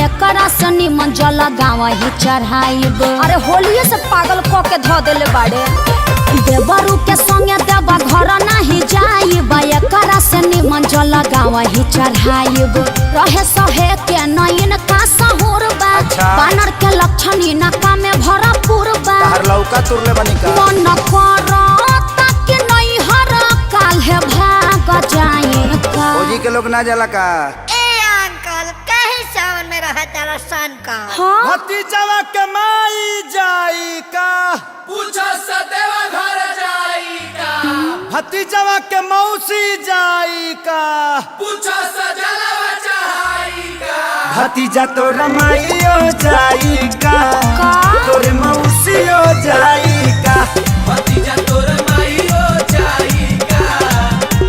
एकरा से निमन जल गाँव ही चढ़ाइब। अरे होलिये से पागल क के धो देले बाड़े। देवरू के संगे देवा घर नहीं जाइब, एकरा से निमन जल गाँव ही चढ़ाइब। रहे सहे के नयन का सहूर बा, बानर के लक्षण इनका में भरपूर बा। लौका तुरले बनी का मन करता कि नहीं हर काल है भाग जाए का। ओजी के लोग ना जाला का। सावन में रहा तारा सन का। हाँ? भतीजवा के माई जाई का, पूछो सदेवा घर जाई का। भतीजवा के मौसी जाई का, पूछो सजलवा चढ़ाई का। भतीजा तो रमाइयो जाई का, तोरे मौसियो जाई का। भतीजा तोर माईयो जाई का,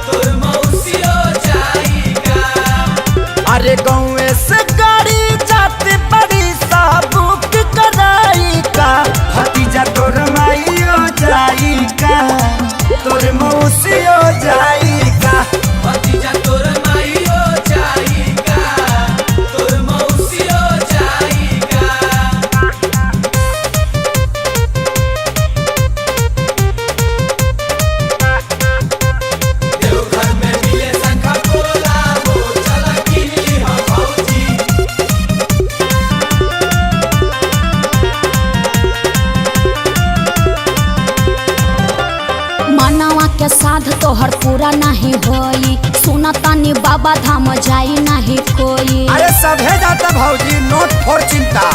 तोर मौसियो जाई का। अरे गाँव से गाड़ी जाते बड़ी सा बुक कराई का, भतीजा तो रमाइयो जाई का, तोरे मौसियो जाई का। भतीजा तोर माईयो जाई का, तोर मौसियो जाई का। देवघर में मिले शंखा पोला हो, चला किनली हम भौजी। मनवा के साध तोहर पूरा नहीं होई, सुना तानी बाबा धाम जाई नहीं कोई। अरे सभे जाता भौजी, नोट फोर चिंता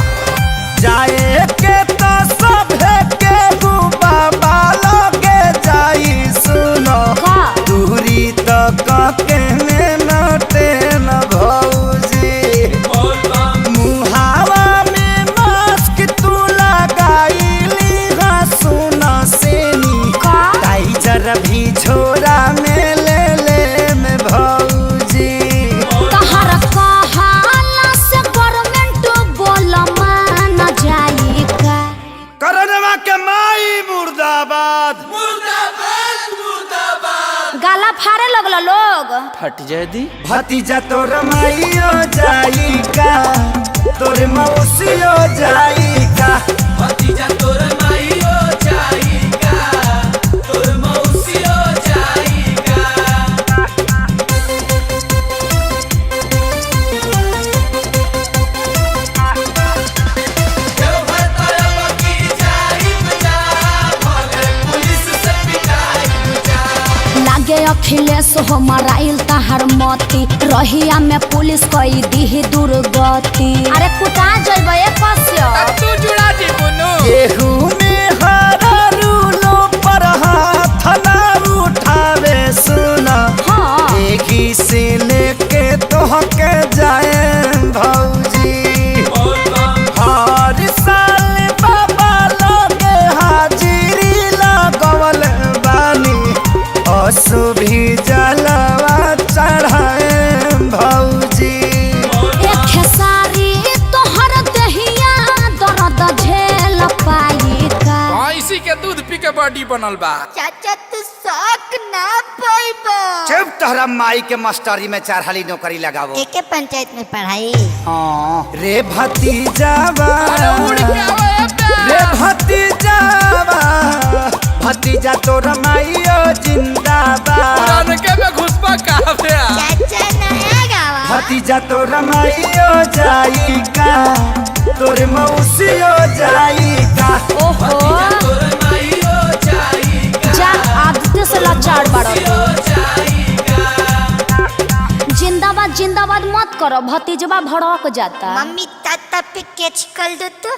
जाए के तो सभे के बाबा लगे जाई। सुनो का? दूरी तो के नोटे न भौजी, बोल बम मुहावा में मास्क तू लगाईली। हाँ सुनो सेनी का? टाइजर भी छोरा में ले में भौजी। तहर कहाला से गवर्नमेंट बोल मान जाई का। करनवा के माई मुर्दाबाद। मुर्दाबाद मुर्दाबाद। गाला फाड़े लगल लोग। फट जाए दी भतीजा तो रमाइयो जाई का, तोरे मौसियो जाई का। भतीजा तोर माईयो जाई का, तोर मौसियो जाई का। देवघर तरफ की जाई बजा, भले पुलिस से पिटाई बजा। लागे अखिलेश हो मराइल तहर मती, रहिया में पुलिस कई दी दुर्गति। अरे कुटा जइबे कस्य। तू जुड़ा दी बुनु। केहू में हरा रूलो पर हाथ ना उठावे। सुना हाँ। एही से लेके तोहके जाए भौजी। बोल बम हर साल बाबा लोगे हाजिरी लगवल बानी, असु भी जलवा चढ़ाए भौजी। एक खेसारी तोहर दहिया दर्द झेल पाई का। इसी के दूध पी के बॉडी बनल बा। चाचा तू शौक ना पाइबो। जब तोहरा माई के मास्टरी में चारहाली नौकरी लगावो। एके पंचायत में पढ़ाई। हाँ रे भतीजावा, उड़ के आवे रे भतीजावा, भतीजा तो रमाइयो जिंदाबाद। पुरान के में घुसपा काफे। चाचा नया गावा। भतीजा तो रमाइयो जाई का, तोरे मौसियो जाई का। ओहो तोर माईयो जाई का, जा आदित्य से लाचार बाड़ो। जाई का। जिंदाबाद जिंदाबाद मत करो, भतीजवा भड़क जाता। मम्मी ताता पे कैच कर दो तो।